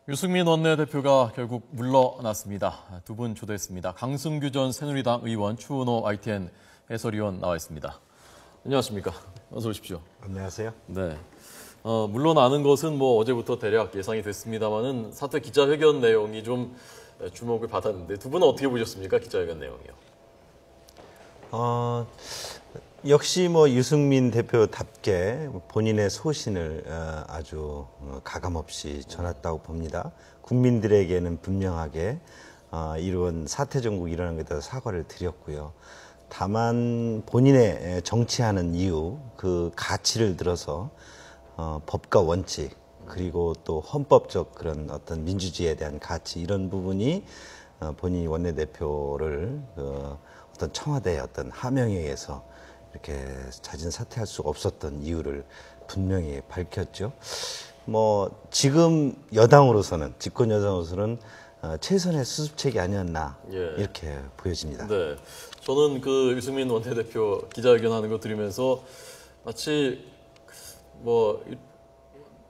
유승민 원내대표가 결국 물러났습니다. 두 분 초대했습니다. 강승규 전 새누리당 의원, 추은호 ITN 해설위원 나와 있습니다. 안녕하십니까? 어서 오십시오. 안녕하세요. 네. 물러나는 것은 뭐 어제부터 대략 예상이 됐습니다만은 사퇴 기자회견 내용이 좀 주목을 받았는데 두 분은 어떻게 보셨습니까? 기자회견 내용이요. 역시 뭐 유승민 대표답게 본인의 소신을 아주 가감없이 전했다고 봅니다. 국민들에게는 분명하게 이런 사퇴 정국이 일어난 것에 대해서 사과를 드렸고요. 다만 본인의 정치하는 이유, 그 가치를 들어서 법과 원칙 그리고 또 헌법적 그런 어떤 민주주의에 대한 가치 이런 부분이 본인이 원내대표를 어떤 청와대의 어떤 하명에 의해서 이렇게 자진 사퇴할 수 없었던 이유를 분명히 밝혔죠. 뭐 지금 여당으로서는 집권 여당으로서는 최선의 수습책이 아니었나 이렇게 보여집니다. 네, 저는 그 유승민 원내대표 기자회견하는 거 들으면서 마치 뭐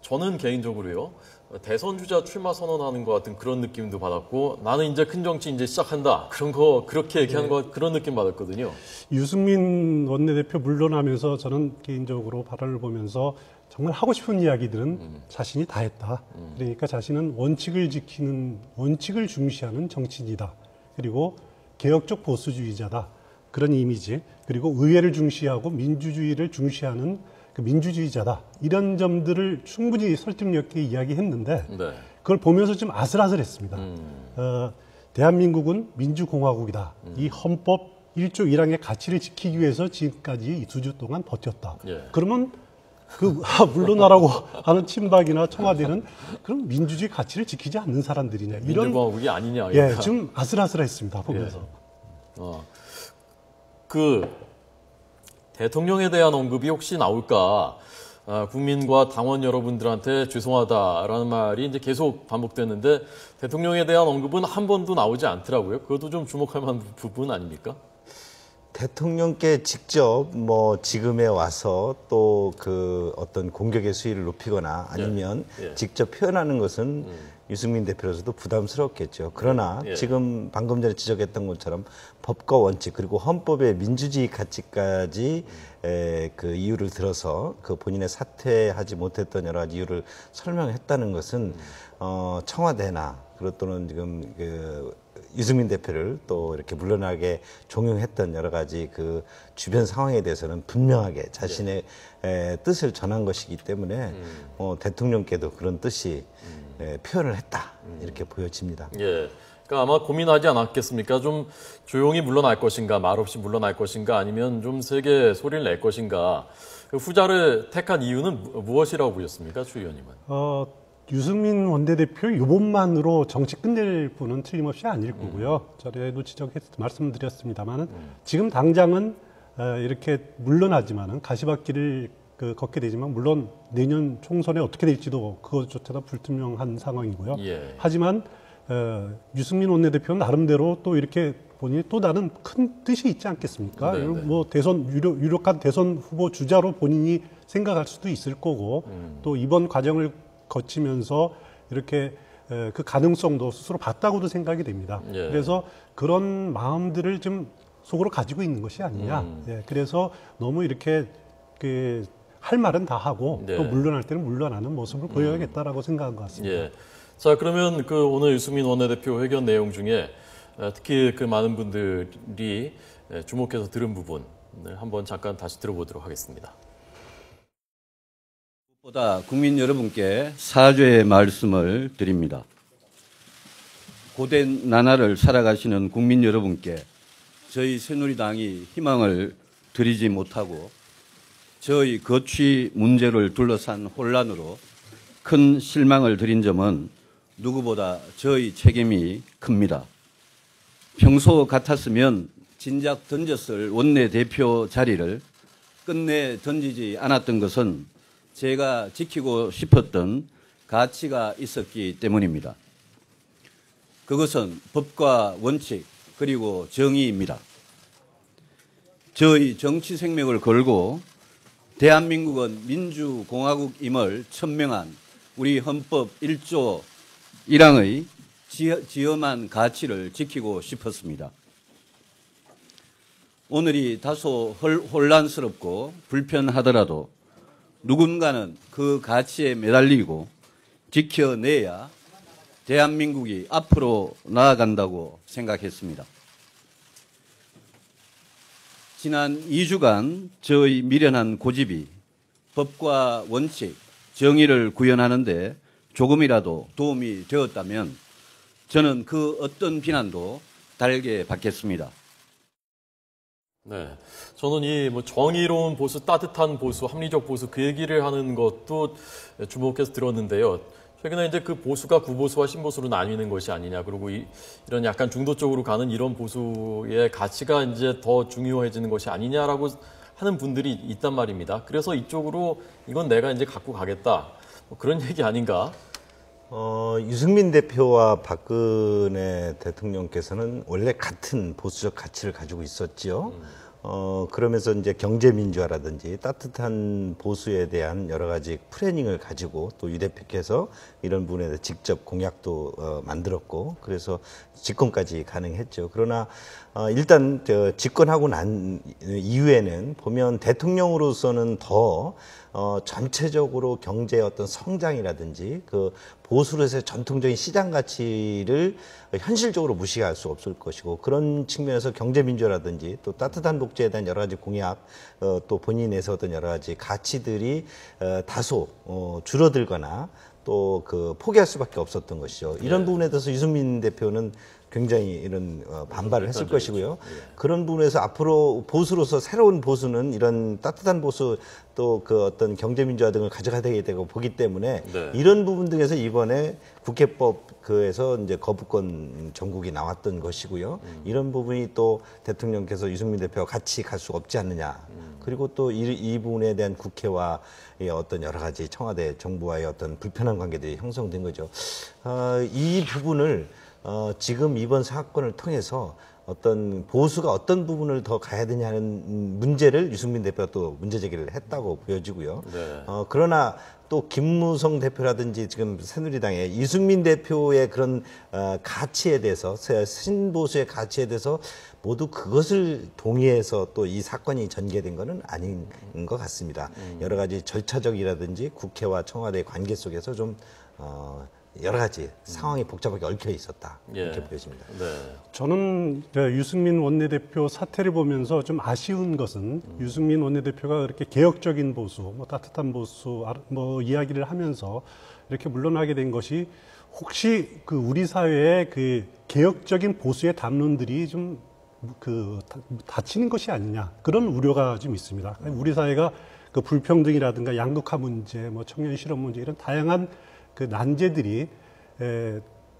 저는 개인적으로요. 대선 주자 출마 선언하는 것 같은 그런 느낌도 받았고 나는 이제 큰 정치 이제 시작한다 그런 거 그렇게 얘기하는 것 그런 느낌 받았거든요. 유승민 원내대표 물러나면서 저는 개인적으로 발언을 보면서 정말 하고 싶은 이야기들은 자신이 다 했다. 그러니까 자신은 원칙을 지키는 원칙을 중시하는 정치인이다. 그리고 개혁적 보수주의자다. 그런 이미지. 그리고 의회를 중시하고 민주주의를 중시하는 그 민주주의자다. 이런 점들을 충분히 설득력 있게 이야기했는데 그걸 보면서 좀 아슬아슬했습니다. 대한민국은 민주공화국이다. 이 헌법 1조 1항의 가치를 지키기 위해서 지금까지 2주 동안 버텼다. 그러면 물러나라고 하는 친박이나 청와대는 그럼 민주주의 가치를 지키지 않는 사람들이냐. 이런 민주공화국이 아니냐. 예, 좀 아슬아슬했습니다. 보면서. 대통령에 대한 언급이 혹시 나올까? 국민과 당원 여러분들한테 죄송하다라는 말이 이제 계속 반복됐는데 대통령에 대한 언급은 한 번도 나오지 않더라고요. 그것도 좀 주목할 만한 부분 아닙니까? 대통령께 직접 뭐 지금에 와서 또 그 어떤 공격의 수위를 높이거나 아니면 직접 표현하는 것은 유승민 대표로서도 부담스럽겠죠. 그러나 지금 방금 전에 지적했던 것처럼 법과 원칙 그리고 헌법의 민주주의 가치까지 그 이유를 들어서 그 본인의 사퇴하지 못했던 여러 가지 이유를 설명했다는 것은 청와대나 그리고 또는 지금 그 유승민 대표를 또 이렇게 물러나게 종용했던 여러 가지 그 주변 상황에 대해서는 분명하게 자신의 뜻을 전한 것이기 때문에 대통령께도 그런 뜻이 표현을 했다 이렇게 보여집니다. 예. 그러니까 아마 고민하지 않았겠습니까? 좀 조용히 물러날 것인가, 말없이 물러날 것인가, 아니면 좀 세게 소리를 낼 것인가. 그 후자를 택한 이유는 무엇이라고 보셨습니까, 추 의원님은? 유승민 원내대표 이번만으로 정치 끝낼 분은 틀림없이 아닐 거고요. 전에도 말씀드렸습니다만은 지금 당장은 이렇게 물러나지만은 가시밭길을 걷게 되지만 물론 내년 총선에 어떻게 될지도 그것조차도 불투명한 상황이고요. 하지만 유승민 원내대표는 나름대로 또 이렇게 본인이 또 다른 큰 뜻이 있지 않겠습니까? 뭐 유력한 대선 후보 주자로 본인이 생각할 수도 있을 거고 또 이번 과정을 거치면서 이렇게 그 가능성도 스스로 봤다고도 생각이 됩니다. 그래서 그런 마음들을 좀 속으로 가지고 있는 것이 아니냐. 그래서 너무 이렇게 할 말은 다 하고 또 물러날 때는 물러나는 모습을 보여야겠다라고 생각한 것 같습니다. 자, 그러면 그 오늘 유승민 원내대표 회견 내용 중에 특히 그 많은 분들이 주목해서 들은 부분 한번 잠깐 다시 들어보도록 하겠습니다. 보다 국민 여러분께 사죄의 말씀을 드립니다. 고된 나날을 살아가시는 국민 여러분께 저희 새누리당이 희망을 드리지 못하고 저희 거취 문제를 둘러싼 혼란으로 큰 실망을 드린 점은 누구보다 저희 책임이 큽니다. 평소 같았으면 진작 던졌을 원내대표 자리를 끝내 던지지 않았던 것은 제가 지키고 싶었던 가치가 있었기 때문입니다. 그것은 법과 원칙 그리고 정의입니다. 저희 정치 생명을 걸고 대한민국은 민주공화국임을 천명한 우리 헌법 1조 일항의 지엄한 가치를 지키고 싶었습니다. 오늘이 다소 혼란스럽고 불편하더라도 누군가는 그 가치에 매달리고 지켜내야 대한민국이 앞으로 나아간다고 생각했습니다. 지난 2주간 저의 미련한 고집이 법과 원칙, 정의를 구현하는 데 조금이라도 도움이 되었다면 저는 그 어떤 비난도 달게 받겠습니다. 네, 저는 이 뭐 정의로운 보수, 따뜻한 보수, 합리적 보수 그 얘기를 하는 것도 주목해서 들었는데요. 최근에 이제 그 보수가 구보수와 신보수로 나뉘는 것이 아니냐, 그리고 이런 약간 중도 쪽으로 가는 이런 보수의 가치가 이제 더 중요해지는 것이 아니냐라고 하는 분들이 있단 말입니다. 그래서 이쪽으로 이건 내가 이제 갖고 가겠다, 뭐 그런 얘기 아닌가? 유승민 대표와 박근혜 대통령께서는 원래 같은 보수적 가치를 가지고 있었지요. 그러면서 이제 경제민주화라든지 따뜻한 보수에 대한 여러 가지 프레닝을 가지고 또 유 대표께서 이런 부분에 대해서 직접 공약도 만들었고 그래서 집권까지 가능했죠. 그러나 일단 집권하고 난 이후에는 보면 대통령으로서는 더 전체적으로 경제의 어떤 성장이라든지 그 보수로서의 전통적인 시장 가치를 현실적으로 무시할 수 없을 것이고 그런 측면에서 경제민주라든지 또 따뜻한 복지에 대한 여러 가지 공약 또 본인에서 어떤 여러 가지 가치들이 다소 줄어들거나 또 그 포기할 수밖에 없었던 것이죠. 이런 부분에 대해서 유승민 대표는 굉장히 이런 반발을 했을 것이고요. 그런 부분에서 앞으로 보수로서 새로운 보수는 이런 따뜻한 보수 또 그 어떤 경제민주화 등을 가져가야 되고 보기 때문에 이런 부분 등에서 이번에 국회법 그에서 이제 거부권 정국이 나왔던 것이고요. 이런 부분이 또 대통령께서 유승민 대표와 같이 갈 수 없지 않느냐. 그리고 또 이 부분에 대한 국회와 어떤 여러 가지 청와대 정부와의 어떤 불편한 관계들이 형성된 거죠. 이 부분을 지금 이번 사건을 통해서 어떤 보수가 어떤 부분을 더 가야 되냐는 문제를 유승민 대표가 또 문제 제기를 했다고 보여지고요. 그러나 또 김무성 대표라든지 지금 새누리당의 이승민 대표의 그런 가치에 대해서 신보수의 가치에 대해서 모두 그것을 동의해서 또 이 사건이 전개된 것은 아닌 것 같습니다. 여러 가지 절차적이라든지 국회와 청와대의 관계 속에서 좀 여러 가지 상황이 복잡하게 얽혀 있었다 이렇게 보여집니다. 저는 유승민 원내대표 사태를 보면서 좀 아쉬운 것은 유승민 원내대표가 그렇게 개혁적인 보수, 뭐 따뜻한 보수 뭐 이야기를 하면서 이렇게 물러나게 된 것이 혹시 그 우리 사회의 그 개혁적인 보수의 담론들이 좀 다치는 것이 아니냐 그런 우려가 좀 있습니다. 우리 사회가 그 불평등이라든가 양극화 문제, 뭐 청년 실업 문제 이런 다양한 그 난제들이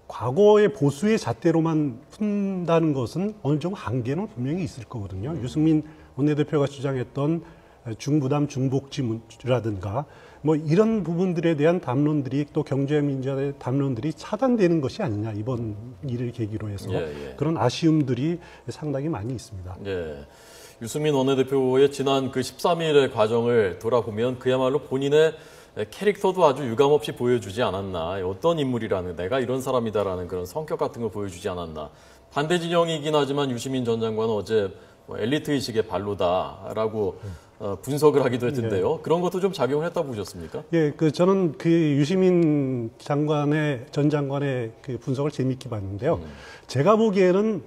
과거의 보수의 잣대로만 푼다는 것은 어느 정도 한계는 분명히 있을 거거든요. 유승민 원내대표가 주장했던 중부담 중복지라든가 뭐 이런 부분들에 대한 담론들이 또 경제민주화의 담론들이 차단되는 것이 아니냐 이번 일을 계기로 해서 그런 아쉬움들이 상당히 많이 있습니다. 유승민 원내대표의 지난 그 13일의 과정을 돌아보면 그야말로 본인의 캐릭터도 아주 유감없이 보여주지 않았나. 어떤 인물이라는, 내가 이런 사람이다라는 그런 성격 같은 거 보여주지 않았나. 반대 진영이긴 하지만 유시민 전 장관은 어제 엘리트의식의 발로다라고 분석을 하기도 했던데요. 그런 것도 좀 작용을 했다고 보셨습니까? 저는 그 유시민 전 장관의 그 분석을 재미있게 봤는데요. 제가 보기에는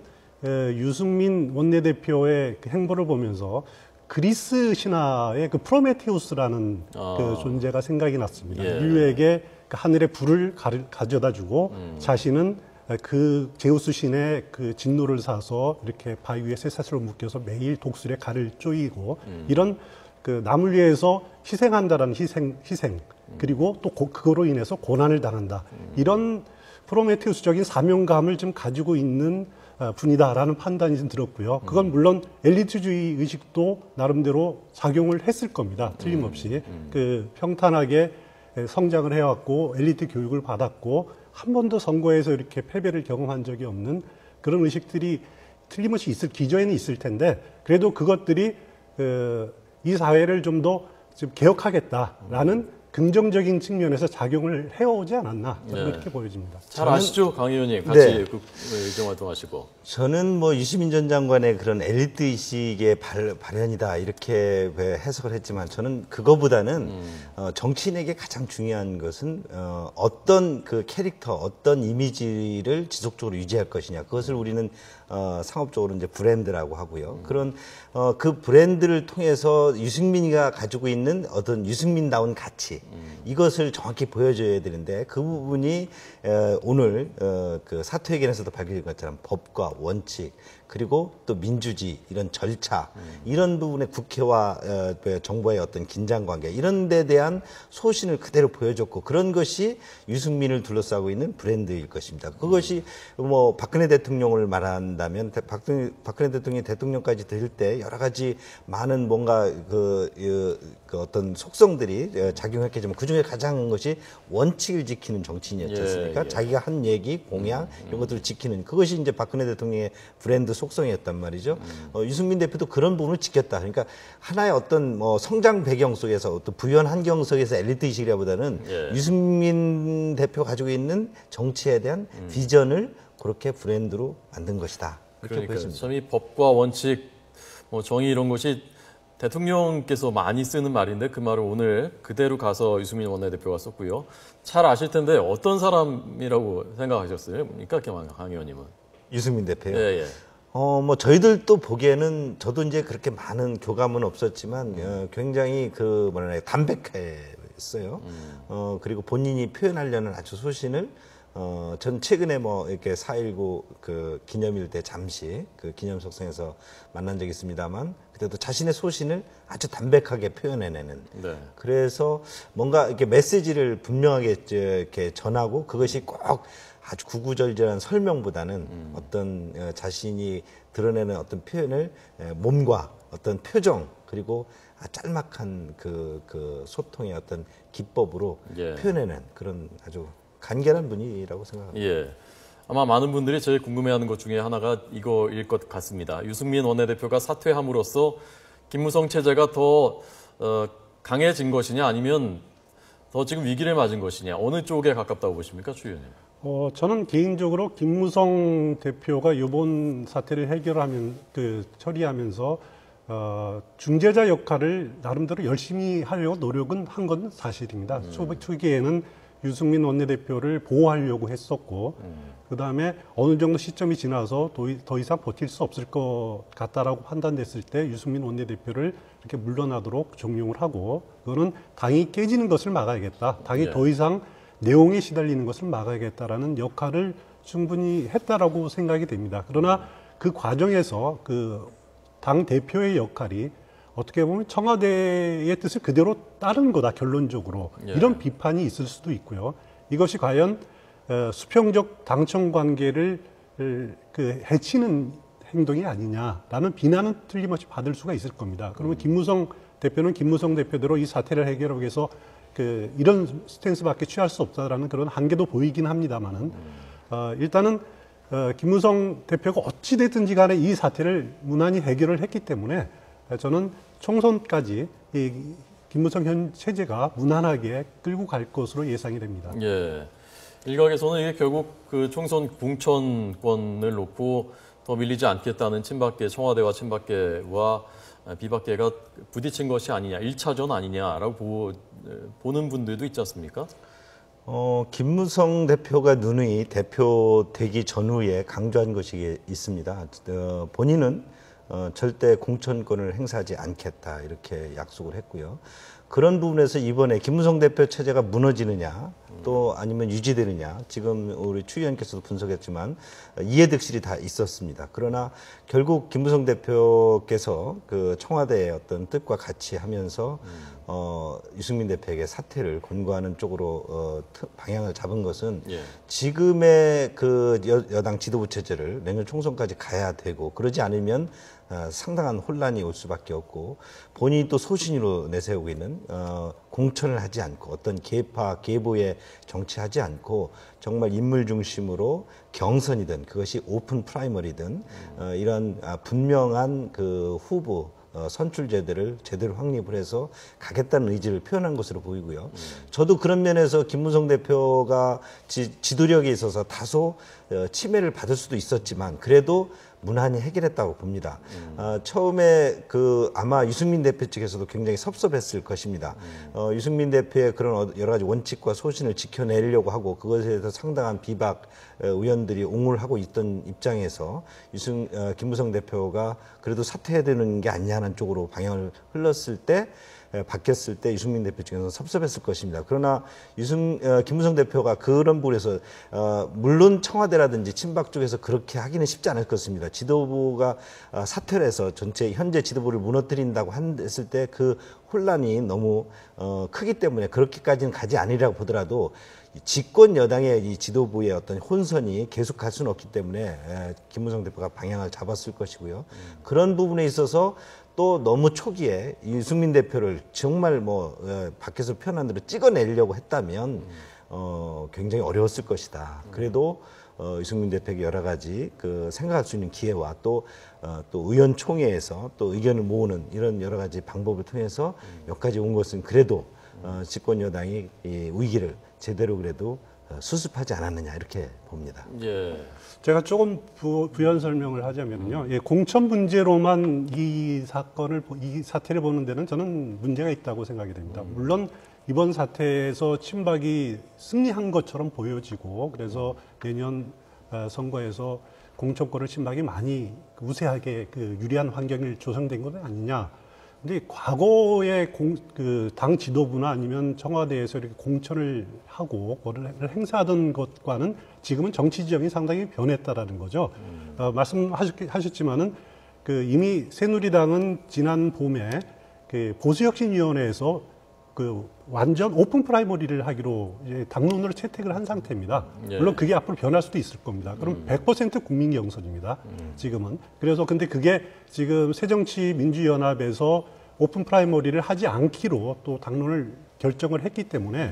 유승민 원내대표의 그 행보를 보면서 그리스 신화의 그 프로메테우스라는 그 존재가 생각이 났습니다. 인류에게 그 하늘의 불을 가져다 주고 자신은 그 제우스 신의 그 진노를 사서 이렇게 바위 위에 쇠사슬로 묶여서 매일 독수리에 칼을 쪼이고 이런 그 남을 위해서 희생한다라는 희생 그리고 또 그거로 인해서 고난을 당한다. 이런 프로메테우스적인 사명감을 좀 가지고 있는 분이다라는 판단이 좀 들었고요. 그건 물론 엘리트주의 의식도 나름대로 작용을 했을 겁니다. 틀림없이. 그 평탄하게 성장을 해왔고 엘리트 교육을 받았고 한 번도 선거에서 이렇게 패배를 경험한 적이 없는 그런 의식들이 틀림없이 기저에는 있을 텐데 그래도 그것들이 이 사회를 좀 더 개혁하겠다라는 긍정적인 측면에서 작용을 해오지 않았나 저는 네. 그렇게 보여집니다. 잘 아시죠, 강 의원님. 같이 네. 의정 활동하시고. 저는 뭐 유시민 전 장관의 그런 엘리트 의식의 발현이다 이렇게 해석을 했지만 저는 그거보다는 정치인에게 가장 중요한 것은 어떤 그 캐릭터, 어떤 이미지를 지속적으로 유지할 것이냐. 그것을 우리는 상업적으로 이제 브랜드라고 하고요. 그런 그 브랜드를 통해서 유승민이가 가지고 있는 어떤 유승민다운 가치 이것을 정확히 보여줘야 되는데 그 부분이 오늘 그 사퇴회견에서도 밝혀진 것처럼 법과 원칙 그리고 또 민주주의 이런 절차 이런 부분에 국회와 정부의 어떤 긴장관계 이런 데 대한 소신을 그대로 보여줬고 그런 것이 유승민을 둘러싸고 있는 브랜드일 것입니다. 그것이 뭐 박근혜 대통령을 말한다면 박근혜 대통령이 대통령까지 될 때 여러 가지 많은 뭔가 그 어떤 속성들이 작용했겠지만 그중에 가장 것이 원칙을 지키는 정치인이었지 않습니까? 예. 자기가 한 얘기, 공약 이런 것들을 지키는 그것이 이제 박근혜 대통령의 브랜드 속성이었단 말이죠. 유승민 대표도 그런 부분을 지켰다. 그러니까 하나의 어떤 뭐 성장 배경 속에서 어떤 부유한 환경 속에서 엘리트 의식이라보다는 예. 유승민 대표 가지고 있는 정치에 대한 비전을 그렇게 브랜드로 만든 것이다. 그렇게 그러니까 보여집니다. 참 이 법과 원칙, 뭐 정의 이런 것이 대통령께서 많이 쓰는 말인데 그 말을 오늘 그대로 가서 유승민 원내대표가 썼고요. 잘 아실 텐데 어떤 사람이라고 생각하셨어요? 그러니까 강 의원님은. 유승민 대표요. 예, 예. 뭐 저희들도 보기에는 저도 이제 그렇게 많은 교감은 없었지만 굉장히 그 뭐랄까요 담백했어요. 그리고 본인이 표현하려는 아주 소신을 전 최근에 뭐 이렇게 4.19 그 기념일 때 잠시 그 기념석상에서 만난 적이 있습니다만 그때도 자신의 소신을 아주 담백하게 표현해내는. 네. 그래서 뭔가 이렇게 메시지를 분명하게 이렇게 전하고 그것이 꼭 아주 구구절절한 설명보다는 어떤 자신이 드러내는 어떤 표현을 몸과 어떤 표정 그리고 짤막한 그 소통의 어떤 기법으로 예. 표현해낸 그런 아주 간결한 분이라고 생각합니다. 예. 아마 많은 분들이 제일 궁금해하는 것 중에 하나가 이거일 것 같습니다. 유승민 원내대표가 사퇴함으로써 김무성 체제가 더 강해진 것이냐 아니면 더 지금 위기를 맞은 것이냐 어느 쪽에 가깝다고 보십니까, 추 의원님? 저는 개인적으로 김무성 대표가 이번 사태를 처리하면서 중재자 역할을 나름대로 열심히 하려고 노력은 한 건 사실입니다. 초기에는 유승민 원내대표를 보호하려고 했었고, 그 다음에 어느 정도 시점이 지나서 더 이상 버틸 수 없을 것 같다라고 판단됐을 때 유승민 원내대표를 이렇게 물러나도록 종용을 하고, 그거는 당이 깨지는 것을 막아야겠다. 당이 예. 더 이상 내용에 시달리는 것을 막아야겠다라는 역할을 충분히 했다라고 생각이 됩니다. 그러나 그 과정에서 그 당 대표의 역할이 어떻게 보면 청와대의 뜻을 그대로 따른 거다, 결론적으로. 예. 이런 비판이 있을 수도 있고요. 이것이 과연 수평적 당청 관계를 해치는 행동이 아니냐라는 비난은 틀림없이 받을 수가 있을 겁니다. 그러면 김무성 대표는 김무성 대표대로 이 사태를 해결하기 위해서 이런 스탠스밖에 취할 수 없다라는 그런 한계도 보이긴 합니다만은 일단은 김무성 대표가 어찌 됐든지 간에 이 사태를 무난히 해결을 했기 때문에 저는 총선까지 이 김무성 현 체제가 무난하게 끌고 갈 것으로 예상이 됩니다. 예. 일각에서는 이게 결국 그 총선 공천권을 놓고 더 밀리지 않겠다는 친박계, 청와대와 친박계와 비박계가 부딪힌 것이 아니냐, 1차전 아니냐라고 보는 분들도 있지 않습니까? 김무성 대표가 누누이 대표 되기 전후에 강조한 것이 있습니다. 본인은 절대 공천권을 행사하지 않겠다 이렇게 약속을 했고요. 그런 부분에서 이번에 김무성 대표 체제가 무너지느냐 또 아니면 유지되느냐 지금 우리 추 의원께서도 분석했지만 이해득실이 다 있었습니다. 그러나 결국 김무성 대표께서 그 청와대의 어떤 뜻과 같이 하면서 유승민 대표에게 사퇴를 권고하는 쪽으로 방향을 잡은 것은 예. 지금의 그 여당 지도부 체제를 내년 총선까지 가야 되고 그러지 않으면 상당한 혼란이 올 수밖에 없고 본인이 또 소신으로 내세우고 있는 공천을 하지 않고 어떤 계파 계보에 정치하지 않고 정말 인물 중심으로 경선이든 그것이 오픈 프라이머리든 이런 분명한 그 후보 선출제도를 제대로 확립을 해서 가겠다는 의지를 표현한 것으로 보이고요. 저도 그런 면에서 김무성 대표가 지도력에 있어서 다소 침해를 받을 수도 있었지만 그래도 무난히 해결했다고 봅니다. 처음에 아마 유승민 대표 측에서도 굉장히 섭섭했을 것입니다. 유승민 대표의 그런 여러 가지 원칙과 소신을 지켜내려고 하고 그것에 대해서 상당한 비박 의원들이 옹호를 하고 있던 입장에서 김무성 대표가 그래도 사퇴해야 되는 게 아니냐는 쪽으로 방향을 바뀌었을 때 유승민 대표 측에서 섭섭했을 것입니다. 그러나 김무성 대표가 그런 부분에서 물론 청와대라든지 친박 쪽에서 그렇게 하기는 쉽지 않을 것입니다. 지도부가 사퇴를 해서 전체 현재 지도부를 무너뜨린다고 했을 때 그 혼란이 너무 크기 때문에 그렇게까지는 가지 않으리라고 보더라도 집권 여당의 이 지도부의 어떤 혼선이 계속 갈 수는 없기 때문에 김무성 대표가 방향을 잡았을 것이고요. 그런 부분에 있어서 또 너무 초기에 유승민 대표를 정말 밖에서 표현한 대로 찍어내려고 했다면 굉장히 어려웠을 것이다. 그래도 유승민 대표에게 여러 가지 생각할 수 있는 기회와 또 의원총회에서 또 의견을 모으는 이런 여러 가지 방법을 통해서 여기까지 온 것은 그래도 집권 여당이 이 위기를 제대로 그래도 수습하지 않았느냐 이렇게 봅니다. 예. 제가 조금 부연 설명을 하자면요. 공천 문제로만 이 사태를 보는 데는 저는 문제가 있다고 생각이 됩니다. 물론 이번 사태에서 친박이 승리한 것처럼 보여지고 그래서 내년 선거에서 공천권을 친박이 많이 우세하게 유리한 환경이 조성된 것 아니냐. 근데 과거에 당 지도부나 아니면 청와대에서 이렇게 공천을 하고 권한을 행사하던 것과는 지금은 정치 지형이 상당히 변했다라는 거죠. 말씀하셨지만은 이미 새누리당은 지난 봄에 보수혁신위원회에서 완전 오픈 프라이머리를 하기로 이제 당론으로 채택을 한 상태입니다. 물론 그게 앞으로 변할 수도 있을 겁니다. 그럼 100% 국민 경선입니다. 지금은. 그래서 근데 그게 지금 새정치민주연합에서 오픈 프라이머리를 하지 않기로 또 당론을 결정을 했기 때문에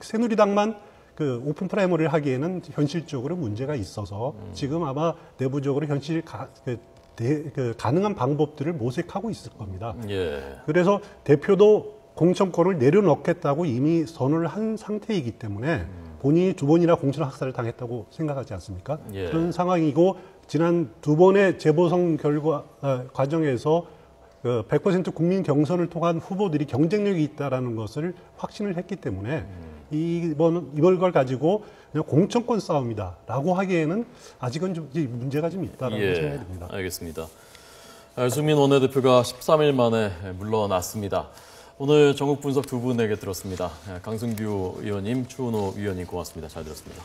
새누리당만 오픈 프라이머리를 하기에는 현실적으로 문제가 있어서 지금 아마 내부적으로 가능한 방법들을 모색하고 있을 겁니다. 예. 그래서 대표도 공천권을 내려놓겠다고 이미 선언을 한 상태이기 때문에 본인이 두 번이나 공천 학살을 당했다고 생각하지 않습니까? 예. 그런 상황이고 지난 두 번의 재보선 과정에서 100% 국민 경선을 통한 후보들이 경쟁력이 있다라는 것을 확신을 했기 때문에 이번 걸 가지고 그냥 공천권 싸움이다라고 하기에는 아직은 좀 문제가 좀 있다라고 생각이 듭니다. 알겠습니다. 유승민 원내대표가 13일 만에 물러났습니다. 오늘 전국 분석 두 분에게 들었습니다. 강승규 의원님, 추은호 위원님 고맙습니다. 잘 들었습니다.